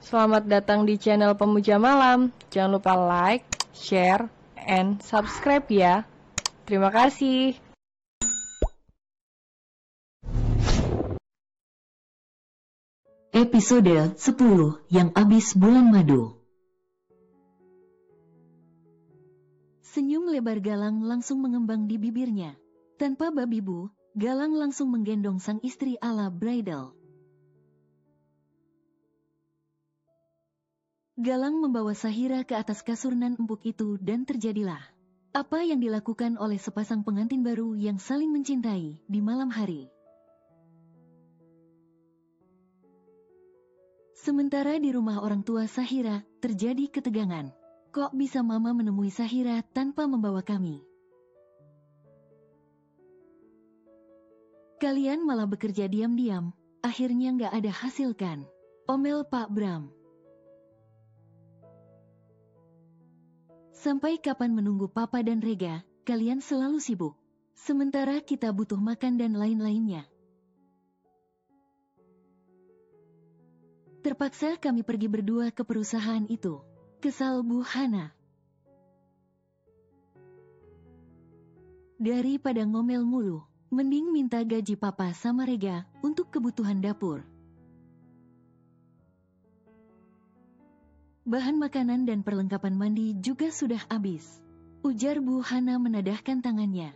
Selamat datang di channel Pemuja Malam. Jangan lupa like, share, and subscribe ya. Terima kasih. Episode 10 yang abis bulan madu. Senyum lebar Galang langsung mengembang di bibirnya. Tanpa babi bu, Galang langsung menggendong sang istri ala bridal. Galang membawa Sahira ke atas kasur nan empuk itu dan terjadilah apa yang dilakukan oleh sepasang pengantin baru yang saling mencintai di malam hari. Sementara di rumah orang tua Sahira, terjadi ketegangan. Kok bisa Mama menemui Sahira tanpa membawa kami? Kalian malah bekerja diam-diam, akhirnya nggak ada hasil kan? Omel Pak Bram. Sampai kapan menunggu Papa dan Rega, kalian selalu sibuk. Sementara kita butuh makan dan lain-lainnya. Terpaksa kami pergi berdua ke perusahaan itu. Kesal Bu Hana. Daripada ngomel mulu, mending minta gaji Papa sama Rega untuk kebutuhan dapur. Bahan makanan dan perlengkapan mandi juga sudah habis. Ujar Bu Hana menadahkan tangannya.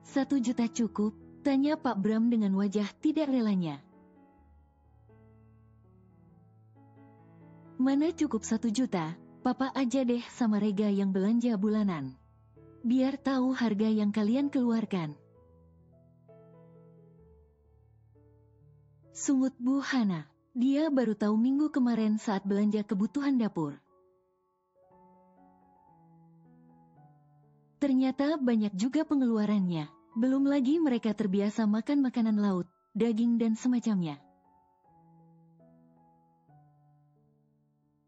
1 juta cukup? Tanya Pak Bram dengan wajah tidak relanya. Mana cukup 1 juta, Papa aja deh sama Rega yang belanja bulanan. Biar tahu harga yang kalian keluarkan. Sungut Bu Hana. Dia baru tahu minggu kemarin saat belanja kebutuhan dapur. Ternyata banyak juga pengeluarannya. Belum lagi mereka terbiasa makan makanan laut, daging dan semacamnya.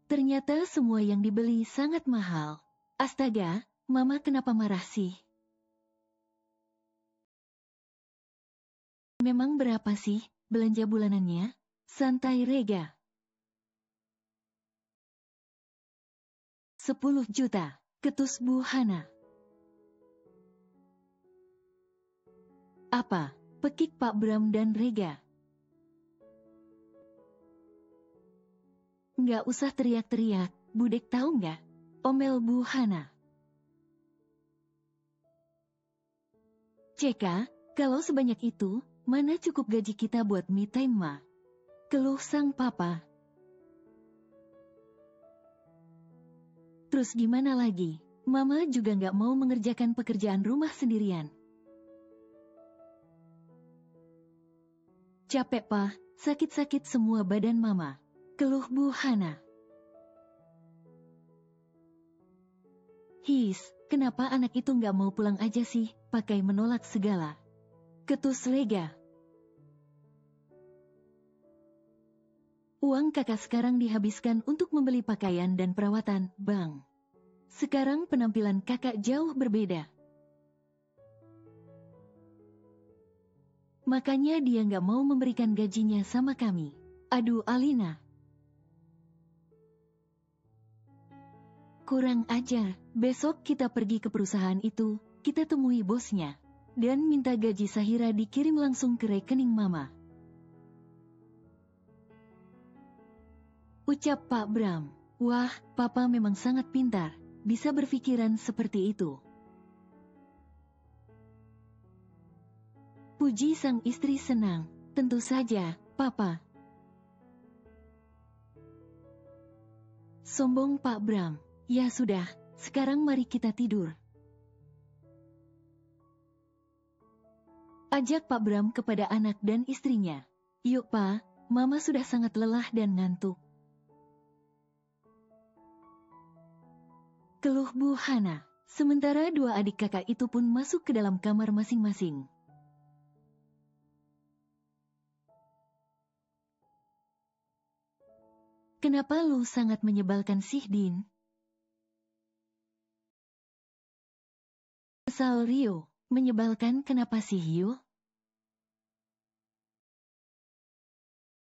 Ternyata semua yang dibeli sangat mahal. Astaga, Mama kenapa marah sih? Memang berapa sih belanja bulanannya? Santai Rega. 10 juta, ketus Bu Hana. Apa? Pekik Pak Bram dan Rega. Nggak usah teriak-teriak, Budek tahu nggak? Omel Bu Hana. Ceka, kalau sebanyak itu, mana cukup gaji kita buat me time ma? Keluh sang papa. Terus gimana lagi? Mama juga nggak mau mengerjakan pekerjaan rumah sendirian. Capek pa, sakit-sakit semua badan Mama. Keluh Bu Hana. His, kenapa anak itu nggak mau pulang aja sih, pakai menolak segala. Ketus Rega. Uang kakak sekarang dihabiskan untuk membeli pakaian dan perawatan, Bang. Sekarang penampilan kakak jauh berbeda. Makanya dia nggak mau memberikan gajinya sama kami. Aduh Alina. Kurang ajar, besok kita pergi ke perusahaan itu, kita temui bosnya. Dan minta gaji Sahira dikirim langsung ke rekening Mama. Ucap Pak Bram. Wah, Papa memang sangat pintar, bisa berpikiran seperti itu. Puji sang istri senang. Tentu saja, Papa. Sombong Pak Bram. Ya sudah, sekarang mari kita tidur. Ajak Pak Bram kepada anak dan istrinya. Yuk Pak, Mama sudah sangat lelah dan ngantuk. Keluh Bu Hana. Sementara dua adik kakak itu pun masuk ke dalam kamar masing-masing. Kenapa lu sangat menyebalkan sih, Din? Kesal Rio. Menyebalkan kenapa sih, Yu?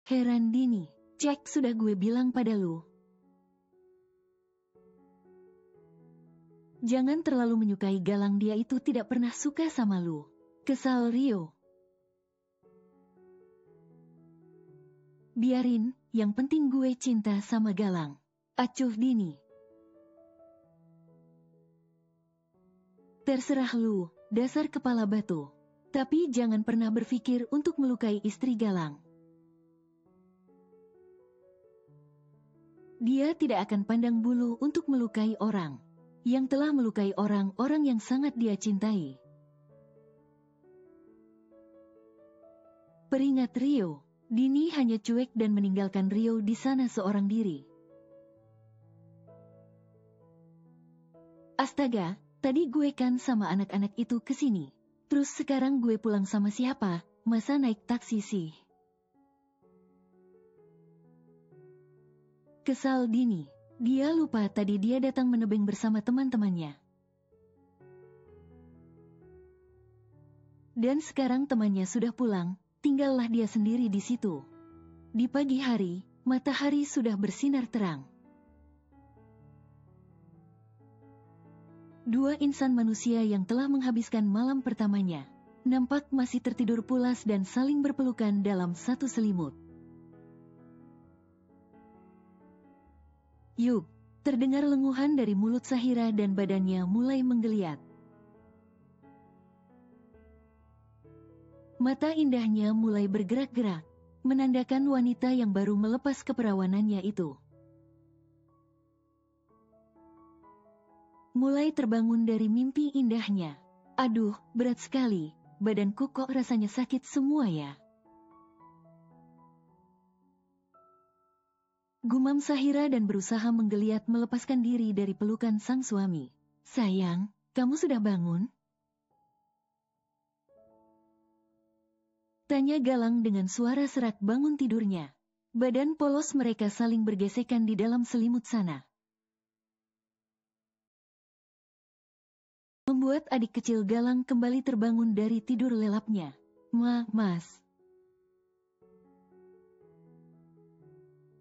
Heran Dini, cek sudah gue bilang pada lu. Jangan terlalu menyukai Galang, dia itu tidak pernah suka sama lu. Kesal Rio. Biarin, yang penting gue cinta sama Galang. Acuh Dini. Terserah lu, dasar kepala batu. Tapi jangan pernah berpikir untuk melukai istri Galang. Dia tidak akan pandang bulu untuk melukai orang yang telah melukai orang-orang yang sangat dia cintai. Peringat Rio, Dini hanya cuek dan meninggalkan Rio di sana seorang diri. Astaga, tadi gue kan sama anak-anak itu kesini. Terus sekarang gue pulang sama siapa? Masa naik taksi sih? Kesal Dini. Dia lupa tadi dia datang menebeng bersama teman-temannya. Dan sekarang temannya sudah pulang, tinggallah dia sendiri di situ. Di pagi hari, matahari sudah bersinar terang. Dua insan manusia yang telah menghabiskan malam pertamanya, nampak masih tertidur pulas dan saling berpelukan dalam satu selimut. Yuk, terdengar lenguhan dari mulut Sahira dan badannya mulai menggeliat. Mata indahnya mulai bergerak-gerak, menandakan wanita yang baru melepas keperawanannya itu mulai terbangun dari mimpi indahnya. Aduh, berat sekali, badanku kok rasanya sakit semua ya. Gumam Sahira dan berusaha menggeliat melepaskan diri dari pelukan sang suami. Sayang, kamu sudah bangun? Tanya Galang dengan suara serak bangun tidurnya. Badan polos mereka saling bergesekan di dalam selimut sana. Membuat adik kecil Galang kembali terbangun dari tidur lelapnya. Mas.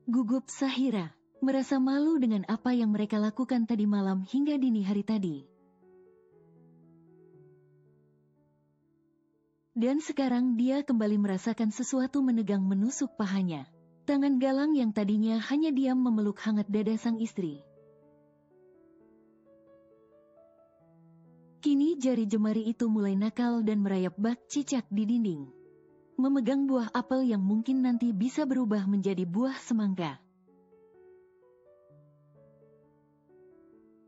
Gugup Sahira, merasa malu dengan apa yang mereka lakukan tadi malam hingga dini hari tadi. Dan sekarang dia kembali merasakan sesuatu menegang menusuk pahanya. Tangan Galang yang tadinya hanya diam memeluk hangat dada sang istri. Kini jari jemari itu mulai nakal dan merayap bak cicak di dinding. Memegang buah apel yang mungkin nanti bisa berubah menjadi buah semangka.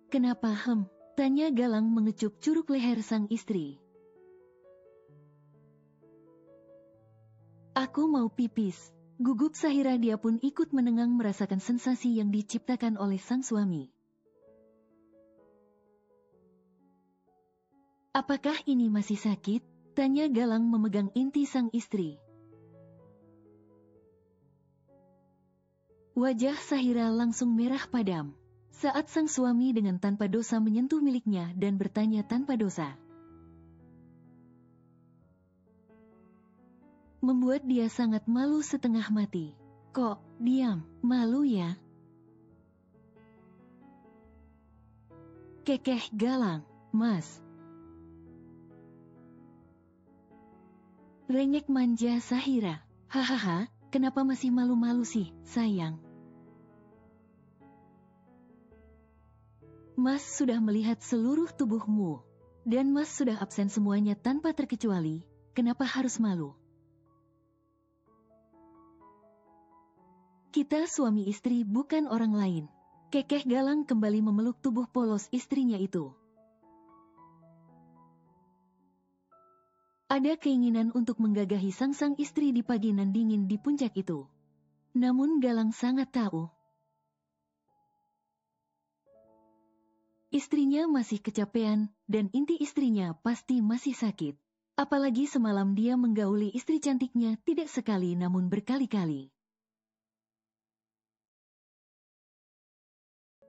Kenapa Tanya Galang mengecup curug leher sang istri. Aku mau pipis. Gugup Sahira, dia pun ikut menengang merasakan sensasi yang diciptakan oleh sang suami. Apakah ini masih sakit? Tanya Galang memegang inti sang istri. Wajah Sahira langsung merah padam saat sang suami dengan tanpa dosa menyentuh miliknya dan bertanya tanpa dosa. Membuat dia sangat malu setengah mati. Kok diam, malu ya? Kekeh Galang, Mas. Rengek manja Sahira. Hahaha, kenapa masih malu-malu sih, sayang? Mas sudah melihat seluruh tubuhmu. Dan Mas sudah absen semuanya tanpa terkecuali. Kenapa harus malu? Kita suami istri bukan orang lain. Kekeh Galang kembali memeluk tubuh polos istrinya itu. Ada keinginan untuk menggagahi sang istri di pagi nan dingin di puncak itu. Namun Galang sangat tahu. Istrinya masih kecapean dan inti istrinya pasti masih sakit. Apalagi semalam dia menggauli istri cantiknya tidak sekali namun berkali-kali.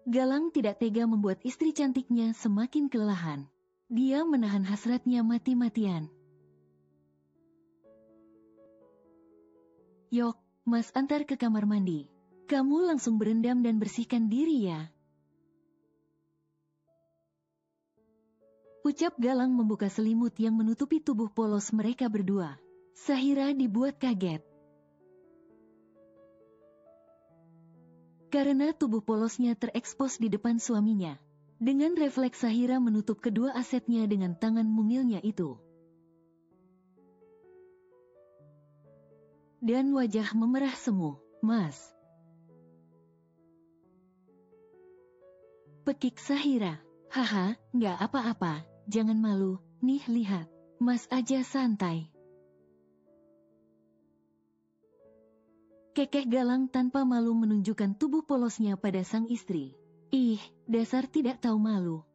Galang tidak tega membuat istri cantiknya semakin kelelahan. Dia menahan hasratnya mati-matian. Yok, Mas antar ke kamar mandi. Kamu langsung berendam dan bersihkan diri ya. Ucap Galang membuka selimut yang menutupi tubuh polos mereka berdua. Sahira dibuat kaget. Karena tubuh polosnya terekspos di depan suaminya. Dengan refleks Sahira menutup kedua asetnya dengan tangan mungilnya itu. Dan wajah memerah semu. Mas. Pekik Sahira. Haha, nggak apa-apa, jangan malu, nih lihat. Mas aja santai. Kekeh Galang tanpa malu menunjukkan tubuh polosnya pada sang istri. Ih, dasar tidak tahu malu.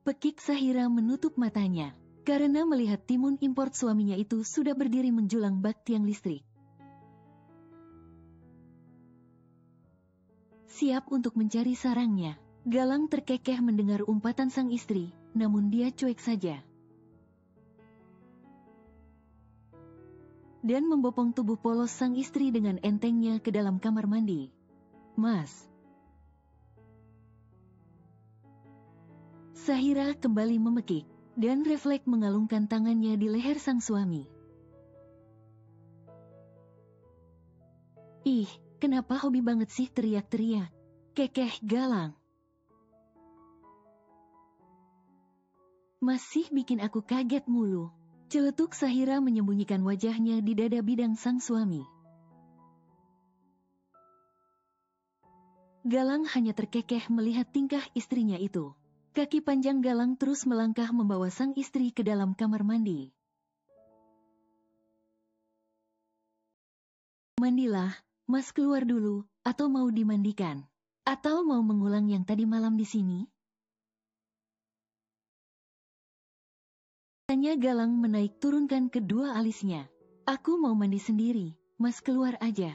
Pekik Sahira menutup matanya. Karena melihat timun import suaminya itu sudah berdiri menjulang bak tiang listrik. Siap untuk mencari sarangnya. Galang terkekeh mendengar umpatan sang istri, namun dia cuek saja. Dan membopong tubuh polos sang istri dengan entengnya ke dalam kamar mandi. Mas. Sahira kembali memekik. Dan refleks mengalungkan tangannya di leher sang suami. Ih, kenapa hobi banget sih teriak-teriak? Kekeh Galang. Masih bikin aku kaget mulu. Celetuk Sahira menyembunyikan wajahnya di dada bidang sang suami. Galang hanya terkekeh melihat tingkah istrinya itu. Kaki panjang Galang terus melangkah membawa sang istri ke dalam kamar mandi. Mandilah, Mas keluar dulu, atau mau dimandikan? Atau mau mengulang yang tadi malam di sini? Tanya Galang menaik turunkan kedua alisnya. Aku mau mandi sendiri, Mas keluar aja.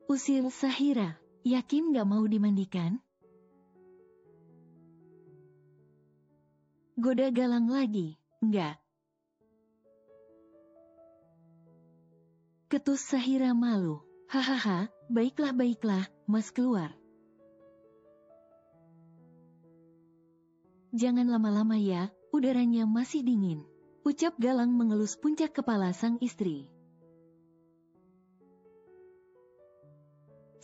Usil Sahira. Yakin gak mau dimandikan? Goda Galang lagi, enggak. Ketus Sahira malu. Hahaha, baiklah, Mas keluar. Jangan lama-lama ya, udaranya masih dingin. Ucap Galang mengelus puncak kepala sang istri.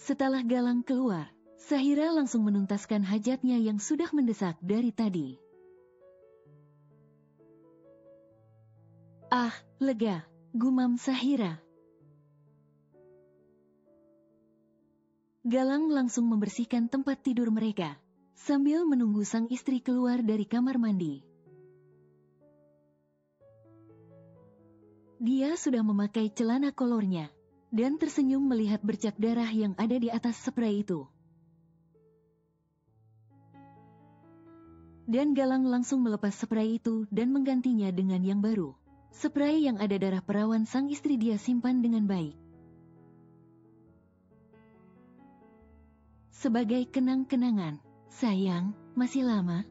Setelah Galang keluar, Sahira langsung menuntaskan hajatnya yang sudah mendesak dari tadi. Ah, lega, gumam Sahira. Galang langsung membersihkan tempat tidur mereka, sambil menunggu sang istri keluar dari kamar mandi. Dia sudah memakai celana kolornya. Dan tersenyum melihat bercak darah yang ada di atas spray itu. Dan Galang langsung melepas spray itu dan menggantinya dengan yang baru. Spray yang ada darah perawan sang istri dia simpan dengan baik. Sebagai kenang-kenangan, sayang, masih lama?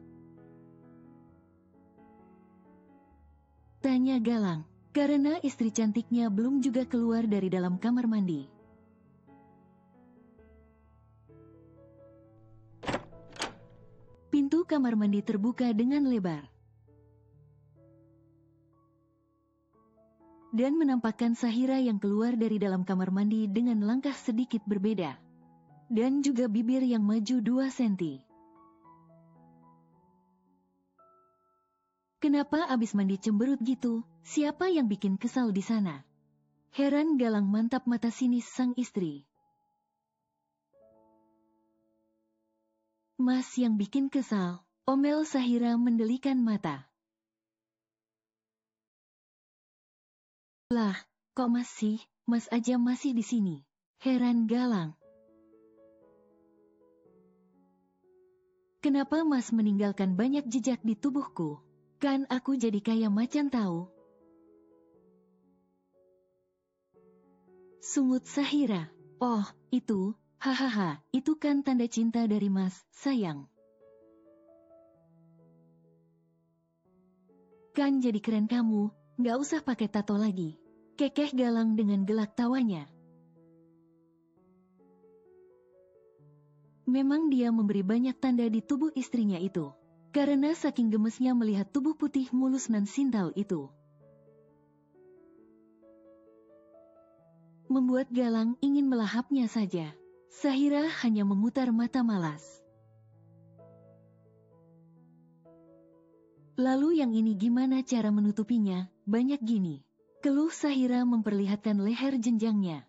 Tanya Galang. Karena istri cantiknya belum juga keluar dari dalam kamar mandi. Pintu kamar mandi terbuka dengan lebar. Dan menampakkan Sahira yang keluar dari dalam kamar mandi dengan langkah sedikit berbeda. Dan juga bibir yang maju 2 senti. Kenapa abis mandi cemberut gitu? Siapa yang bikin kesal di sana? Heran Galang mantap mata sinis sang istri. Mas yang bikin kesal, omel Sahira mendelikan mata. Lah, kok mas aja masih di sini? Heran Galang. Kenapa mas meninggalkan banyak jejak di tubuhku? Kan aku jadi kayak macan tahu. Sungut Sahira. Oh, itu, hahaha, itu kan tanda cinta dari mas, sayang. Kan jadi keren kamu, nggak usah pakai tato lagi. Kekeh Galang dengan gelak tawanya. Memang dia memberi banyak tanda di tubuh istrinya itu. Karena saking gemesnya melihat tubuh putih mulus nan sintal itu. Membuat Galang ingin melahapnya saja. Sahira hanya memutar mata malas. Lalu yang ini gimana cara menutupinya? Banyak gini. Keluh Sahira memperlihatkan leher jenjangnya.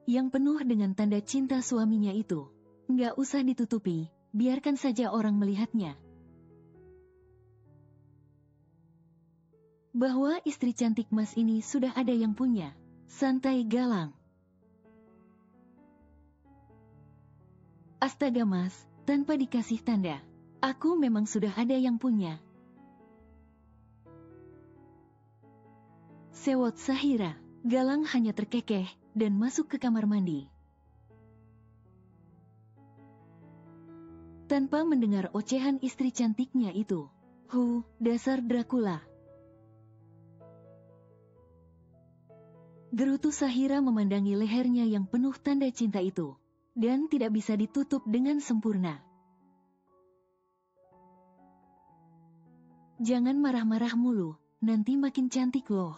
Yang penuh dengan tanda cinta suaminya itu. Nggak usah ditutupi, biarkan saja orang melihatnya. Bahwa istri cantik Mas ini sudah ada yang punya. Santai Galang. Astaga Mas, tanpa dikasih tanda. Aku memang sudah ada yang punya. Sewot Sahira. Galang hanya terkekeh dan masuk ke kamar mandi. Tanpa mendengar ocehan istri cantiknya itu. Dasar Dracula. Gerutu Sahira memandangi lehernya yang penuh tanda cinta itu. Dan tidak bisa ditutup dengan sempurna. Jangan marah-marah mulu, nanti makin cantik loh.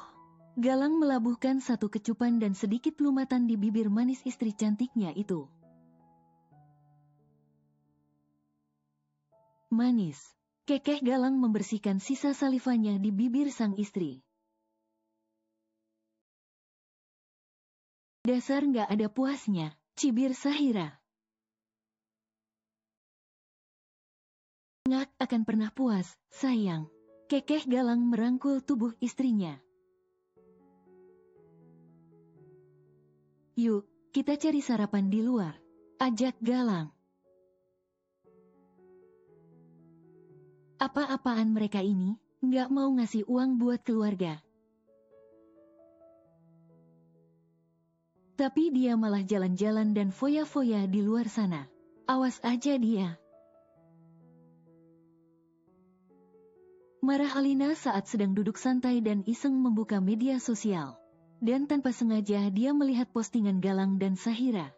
Galang melabuhkan satu kecupan dan sedikit lumatan di bibir manis istri cantiknya itu. Manis. Kekeh Galang membersihkan sisa salivanya di bibir sang istri. Dasar nggak ada puasnya, cibir Sahira. Nggak akan pernah puas, sayang. Kekeh Galang merangkul tubuh istrinya. Yuk, kita cari sarapan di luar. Ajak Galang. Apa-apaan mereka ini, nggak mau ngasih uang buat keluarga. Tapi dia malah jalan-jalan dan foya-foya di luar sana. Awas aja dia. Marah Alina saat sedang duduk santai dan iseng membuka media sosial. Dan tanpa sengaja dia melihat postingan Galang dan Sahira.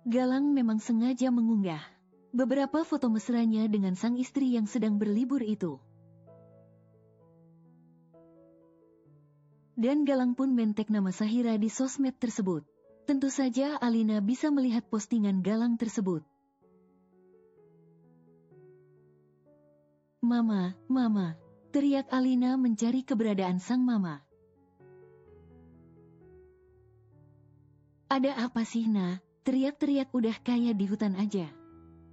Galang memang sengaja mengunggah beberapa foto mesranya dengan sang istri yang sedang berlibur itu. Dan Galang pun mentek nama Sahira di sosmed tersebut. Tentu saja Alina bisa melihat postingan Galang tersebut. Mama, Mama. Teriak Alina mencari keberadaan sang mama. Ada apa sih, Nah? Teriak-teriak udah kayak di hutan aja.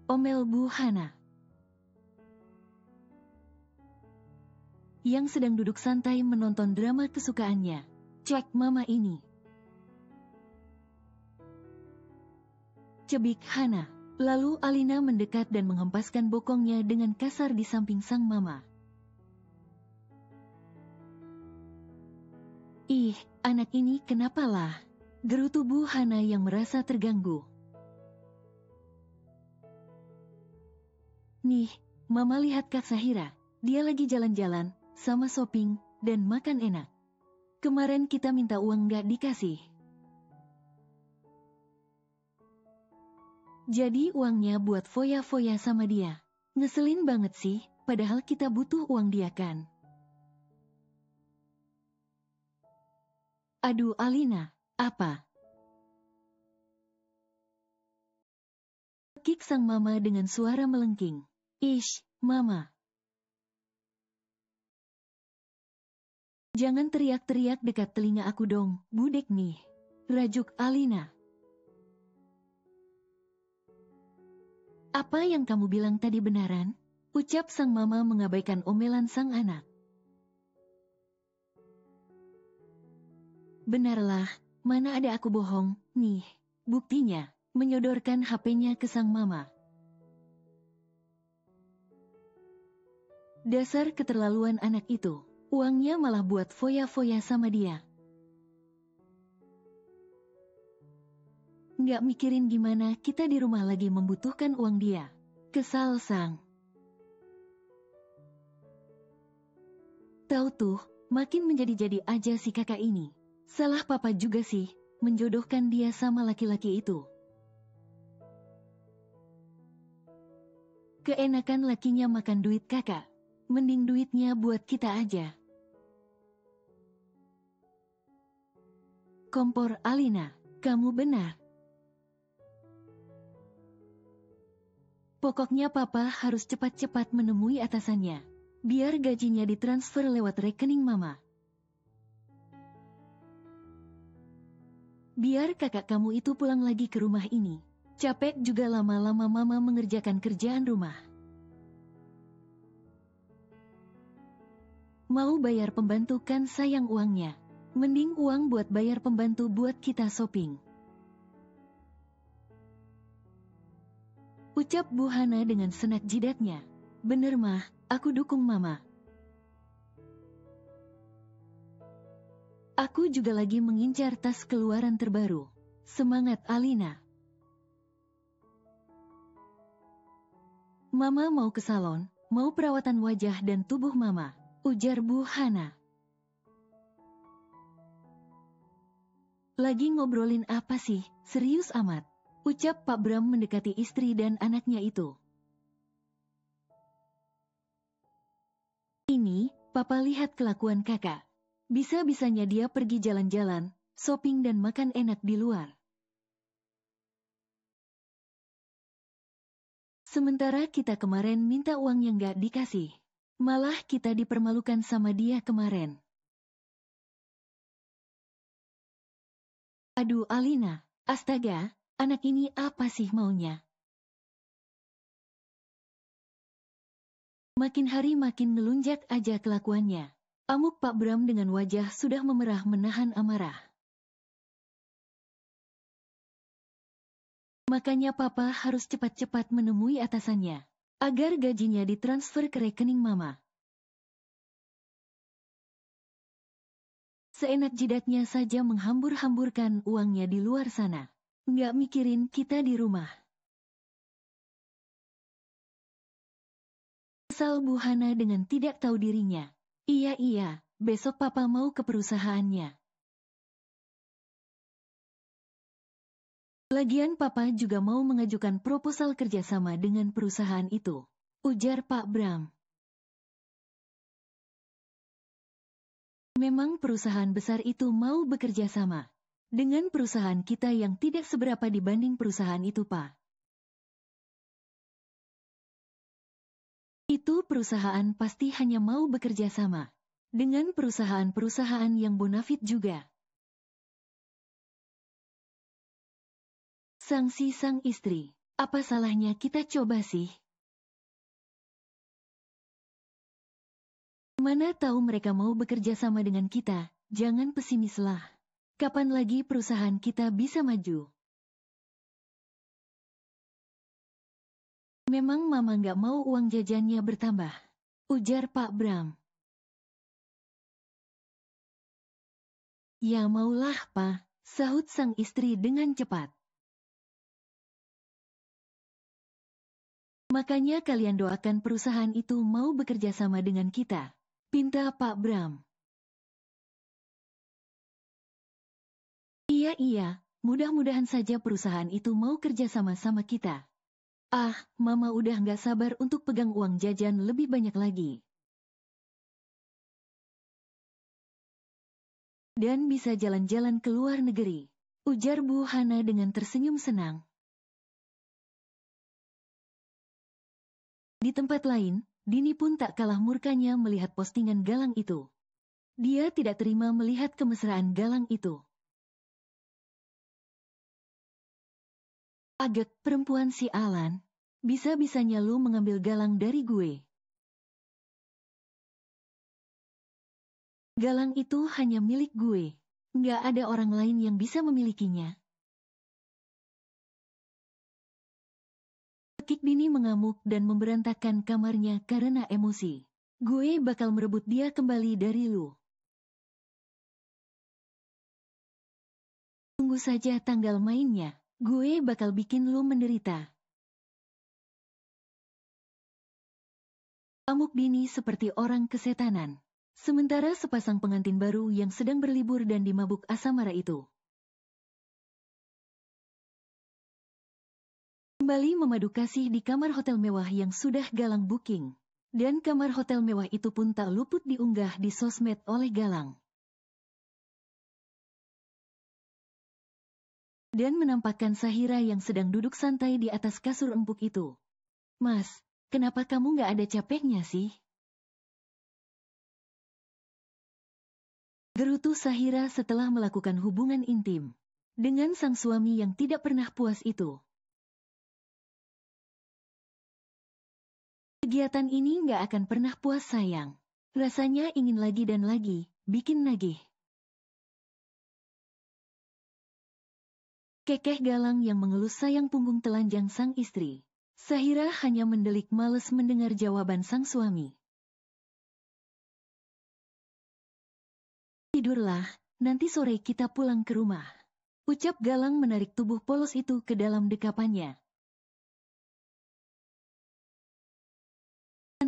Omel Bu Hana. Yang sedang duduk santai menonton drama kesukaannya. Cek mama ini. Cebik Hana. Lalu Alina mendekat dan menghempaskan bokongnya dengan kasar di samping sang mama. Ih, anak ini kenapalah? Gerutu Bu Hana yang merasa terganggu. Nih, Mama lihat Kak Sahira. Dia lagi jalan-jalan, sama shopping, dan makan enak. Kemarin kita minta uang nggak dikasih. Jadi uangnya buat foya-foya sama dia. Ngeselin banget sih, padahal kita butuh uang dia kan. Aduh Alina, apa? Kik sang mama dengan suara melengking. Ish, Mama. Jangan teriak-teriak dekat telinga aku dong, budek nih. Rajuk Alina. Apa yang kamu bilang tadi benaran? Ucap sang mama mengabaikan omelan sang anak. Benarlah, mana ada aku bohong, nih, buktinya, menyodorkan HP-nya ke sang mama. Dasar keterlaluan anak itu, uangnya malah buat foya-foya sama dia. Nggak mikirin gimana kita di rumah lagi membutuhkan uang dia. Kesal Sang. Tahu tuh, makin menjadi-jadi aja si kakak ini. Salah papa juga sih, menjodohkan dia sama laki-laki itu. Keenakan lakinya makan duit kakak. Mending duitnya buat kita aja. Kompor Alina, kamu benar. Pokoknya papa harus cepat-cepat menemui atasannya. Biar gajinya ditransfer lewat rekening mama. Biar kakak kamu itu pulang lagi ke rumah ini. Capek juga lama-lama mama mengerjakan kerjaan rumah. Mau bayar pembantu kan sayang uangnya. Mending uang buat bayar pembantu buat kita shopping. Ucap Bu Hana dengan senat jidatnya. Bener mah, aku dukung mama. Aku juga lagi mengincar tas keluaran terbaru. Semangat Alina. Mama mau ke salon, mau perawatan wajah dan tubuh mama. Ujar Bu Hana. Lagi ngobrolin apa sih? Serius amat. Ucap Pak Bram mendekati istri dan anaknya itu. Ini, papa lihat kelakuan kakak. Bisa-bisanya dia pergi jalan-jalan, shopping dan makan enak di luar. Sementara kita kemarin minta uang yang gak dikasih. Malah kita dipermalukan sama dia kemarin. Aduh Alina, astaga, anak ini apa sih maunya? Makin hari makin melunjak aja kelakuannya. Amuk Pak Bram dengan wajah sudah memerah menahan amarah. Makanya papa harus cepat-cepat menemui atasannya. Agar gajinya ditransfer ke rekening mama. Seenak jidatnya saja menghambur-hamburkan uangnya di luar sana. Nggak mikirin kita di rumah. Kesal Bu Hana dengan tidak tahu dirinya. Iya, besok papa mau ke perusahaannya. Lagian papa juga mau mengajukan proposal kerjasama dengan perusahaan itu. Ujar Pak Bram. Memang perusahaan besar itu mau bekerja sama dengan perusahaan kita yang tidak seberapa dibanding perusahaan itu, Pak. Itu perusahaan pasti hanya mau bekerja sama dengan perusahaan-perusahaan yang bonafit juga. Sangsi sang istri, apa salahnya kita coba sih? Mana tahu mereka mau bekerja sama dengan kita, jangan pesimislah. Kapan lagi perusahaan kita bisa maju? Memang mama nggak mau uang jajannya bertambah. Ujar Pak Bram. Ya maulah Pak, sahut sang istri dengan cepat. Makanya kalian doakan perusahaan itu mau bekerja sama dengan kita. Pinta Pak Bram. Iya, mudah-mudahan saja perusahaan itu mau kerja sama-sama kita. Ah, mama udah nggak sabar untuk pegang uang jajan lebih banyak lagi. Dan bisa jalan-jalan ke luar negeri. Ujar Bu Hana dengan tersenyum senang. Di tempat lain, Dini pun tak kalah murkanya melihat postingan Galang itu. Dia tidak terima melihat kemesraan Galang itu. Agak perempuan si Alan, bisa-bisanya lu mengambil Galang dari gue. Galang itu hanya milik gue, nggak ada orang lain yang bisa memilikinya. Kik Dini mengamuk dan memberantakkan kamarnya karena emosi. Gue bakal merebut dia kembali dari lu. Tunggu saja tanggal mainnya. Gue bakal bikin lu menderita. Amuk dini seperti orang kesetanan. Sementara sepasang pengantin baru yang sedang berlibur dan dimabuk asmara itu kembali memadu kasih di kamar hotel mewah yang sudah Galang booking. Dan kamar hotel mewah itu pun tak luput diunggah di sosmed oleh Galang. Dan menampakkan Sahira yang sedang duduk santai di atas kasur empuk itu. Mas, kenapa kamu gak ada capeknya sih? Gerutu Sahira setelah melakukan hubungan intim dengan sang suami yang tidak pernah puas itu. Kegiatan ini gak akan pernah puas sayang. Rasanya ingin lagi dan lagi, bikin nagih. Kekeh Galang yang mengelus sayang punggung telanjang sang istri. Sahira hanya mendelik males mendengar jawaban sang suami. Tidurlah, nanti sore kita pulang ke rumah. Ucap Galang menarik tubuh polos itu ke dalam dekapannya.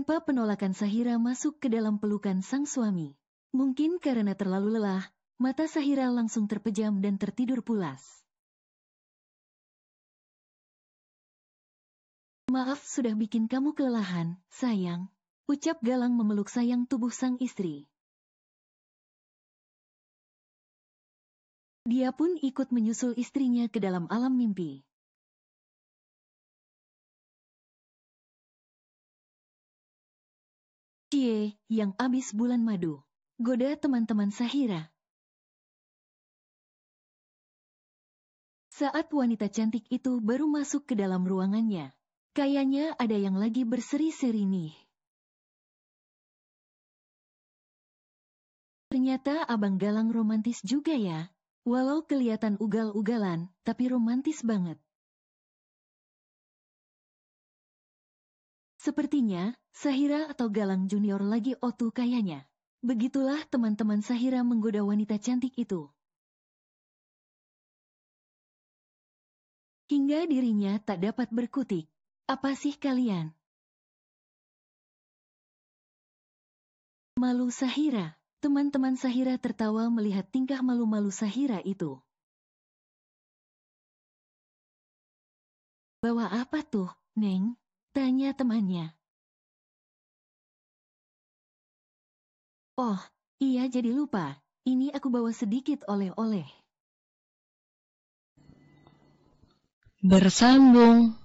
Tanpa penolakan Sahira masuk ke dalam pelukan sang suami. Mungkin karena terlalu lelah, mata Sahira langsung terpejam dan tertidur pulas. Maaf sudah bikin kamu kelelahan, sayang. Ucap Galang memeluk sayang tubuh sang istri. Dia pun ikut menyusul istrinya ke dalam alam mimpi. Cie, yang abis bulan madu. Goda teman-teman Sahira. Saat wanita cantik itu baru masuk ke dalam ruangannya. Kayaknya ada yang lagi berseri-seri nih. Ternyata Abang Galang romantis juga ya. Walau kelihatan ugal-ugalan, tapi romantis banget. Sepertinya, Sahira atau Galang Junior lagi otu kayaknya. Begitulah teman-teman Sahira menggoda wanita cantik itu. Hingga dirinya tak dapat berkutik. Apa sih kalian? Malu Sahira. Teman-teman Sahira tertawa melihat tingkah malu-malu Sahira itu. Bawa apa tuh, Neng? Tanya temannya. Oh, iya jadi lupa. Ini aku bawa sedikit oleh-oleh. Bersambung.